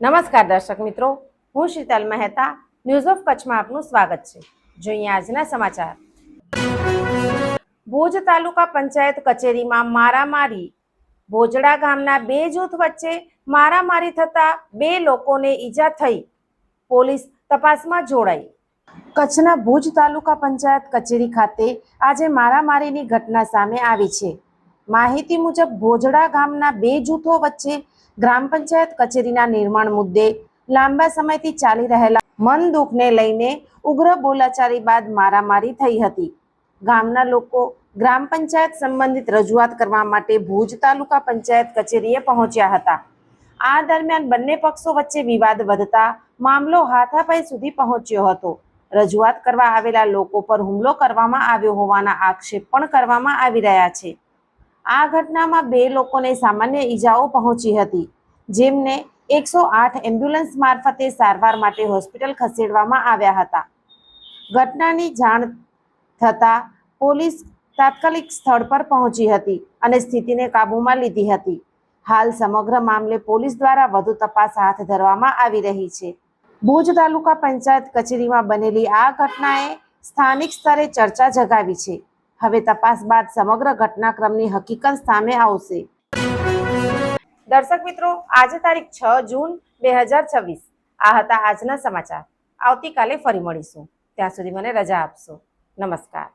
નમસ્કાર દર્શક મિત્રો, હું શીતલ મહેતા ન્યૂઝ ઓફ કચ્છમાં આપનું સ્વાગત છે। જોઈએ આજના સમાચાર। ભુજ તાલુકા પંચાયત કચેરીમાં મારામારી। ભોજડા ગામના બે જૂથ વચ્ચે મારામારી થતા બે લોકોને ઈજા થઈ। પોલીસ તપાસમાં જોડાઈ। કચ્છના ભુજ તાલુકા પંચાયત કચેરી ખાતે આજે મારામારીની ઘટના સામે આવી છે। માહિતી મુજબ ભોજડા ગામના બે જૂથો વચ્ચે ગ્રામ પંચાયત કચેરીના નિર્માણ મુદ્દે લાંબા સમયથી ચાલી રહેલા મન દુઃખને લઈને ઉગ્ર બોલાચાલી બાદ મારામારી થઈ હતી। ગામના લોકો ગ્રામ પંચાયત સંબંધિત રજૂઆત કરવા માટે ભુજ તાલુકા પંચાયત કચેરીએ પહોંચ્યા હતા। આ દરમિયાન બંને પક્ષો વચ્ચે વિવાદ વધતા મામલો હાથાપાઈ સુધી પહોંચ્યો હતો। રજૂઆત કરવા આવેલા લોકો પર હુમલો કરવામાં આવ્યો હોવાના આક્ષેપ પણ કરવામાં આવી રહ્યા છે। આ ઘટનામાં બે લોકોને સામાન્ય ઈજાઓ પહોંચી હતી, જેમને 108 એમ્બ્યુલન્સ મારફતે સારવાર માટે હોસ્પિટલ ખસેડવામાં આવ્યા હતા। ઘટનાની જાણ થતાં પોલીસ તાત્કાલિક સ્થળ પર પહોંચી હતી અને સ્થિતિને કાબૂમાં લીધી હતી। હાલ સમગ્ર મામલે પોલીસ દ્વારા વધુ તપાસ હાથ ધરવામાં આવી રહી છે। ભુજ તાલુકા પંચાયત કચેરીમાં બનેલી આ ઘટનાએ સ્થાનિક સ્તરે ચર્ચા જગાવી છે। હવે તપાસ બાદ સમગ્ર ઘટનાક્રમની હકીકત સામે આવશે। દર્શક મિત્રો, આજે તારીખ 6 જૂન 2026 આ હતા આજના સમાચાર। આવતીકાલે ફરી મળીશું, ત્યાં સુધી મને રજા આપશો। નમસ્કાર।